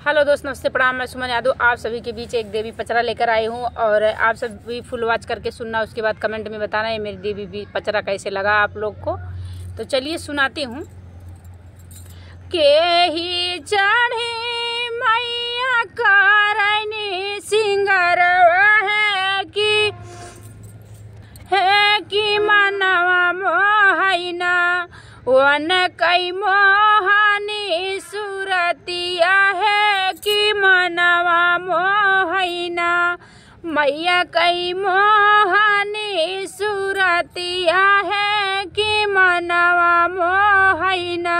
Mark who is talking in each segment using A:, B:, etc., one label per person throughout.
A: Hello दोस्त, नमस्ते, प्रणाम। मैं सुमन यादव आप सभी के बीच एक देवी पचरा लेकर आई हूँ और आप सभी फुल वॉच करके सुनना, उसके बाद कमेंट में बताना है मेरी देवी पचरा कैसे लगा आप लोग को। तो चलिए सुनाती हूँ। के ही चढ़ी मैया करनी सिंगरवा है कि मनवा मोहना वन कई मोहनी सूरतिया है कि मनवा मोहना मैया कई मोहनी सूरतिया है कि मनवा मोहना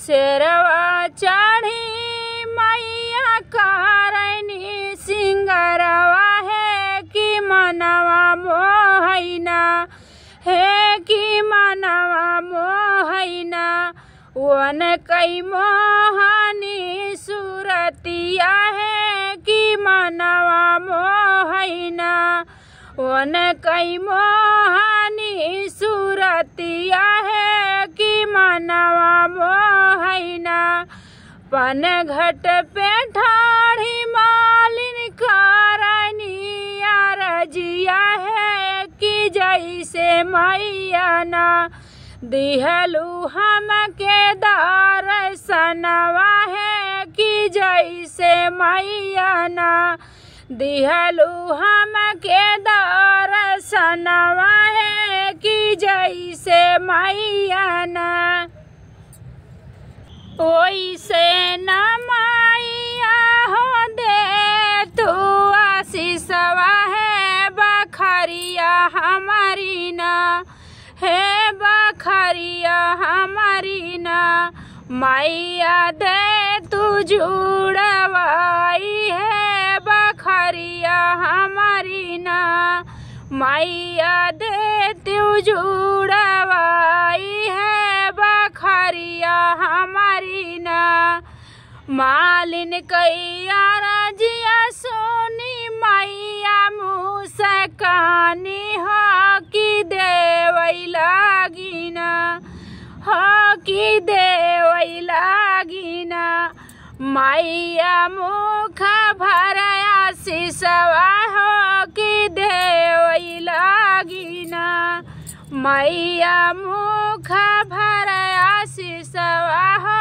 A: शेरवा चढ़ी मैया करनी सिंगरवा है कि मनवा मोहना है कि मनवा मोहना वन कई मोहनी सूरतिया है कि मनवा मोहना वन कई मोहनी सूरतिया है कि मनवा मोहना पन घट पे ठाढ़ी मालिन करनी रजिया है कि जैसे मैया ना दिहलू हम के दर्शनवा है कि जैसे मैया ना दिहलू हम के दर्शनवा है कि जैसे मैया ना ओइसे न मैया हो दे तू आशीषवा है बखरिया हमारी ना है बखरिया हमारी ना मैया दे तू जुड़वाई है बखरिया हमारी ना मैया दे तू जुड़वाई है बखरिया हमारी ना मालिन कैया रजिया सोनी मैया मुस्कानी हो कि देवई लागिना हो कि देवई लागिना मैया मुख भरया सिसवा हो कि देवई लागिना मैया मुख भरया सिसवा हो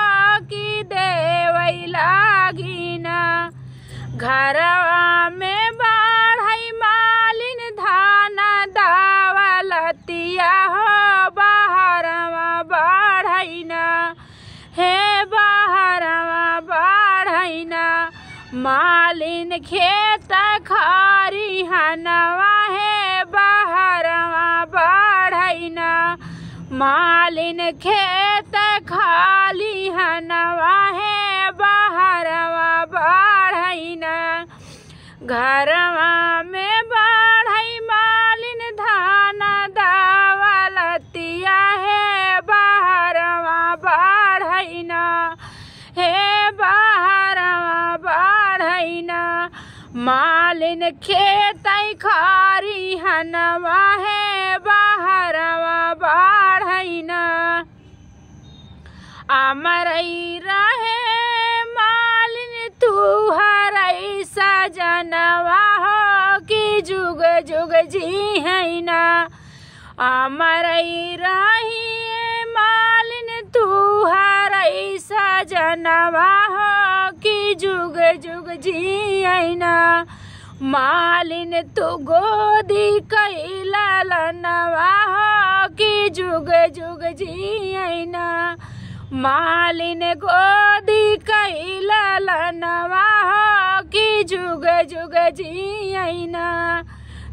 A: कि देवई लागिना घरवा में बढ़ई मालिन धाना दावलतिया हो बाहरवा बढ़ईना हे बाहरवा बढ़ईना मालिन खेत खारी हनवा है बाहरवा बढ़ईना मालिन खेत खाली हनवा है बाहरवा बढ़ईना घरवा में बढ़ई मालिन धाना दावलतिया है बाहरवा बढ़ईना हे बाहरवा बढ़ईना मालिन खेत खारी हनवा है बाहरवा बढ़ईना अमरई रहे मालिन तू हरई सजनवा हो कि जुग जुग जी है ना अमरई रही मालिन तू हरई सजनवा हो कि जुग जुग जी है ना मालिन तू गोदी कैला लनवा हो कि जुग जुग जी है ना मालिन गोदी कैला लनवा हो कि जुग जुग जी है ना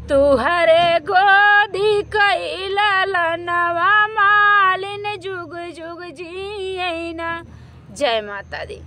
A: तुहरे गोदी कैला लनवा मालिन जुग जुग जी है ना। जय माता दी।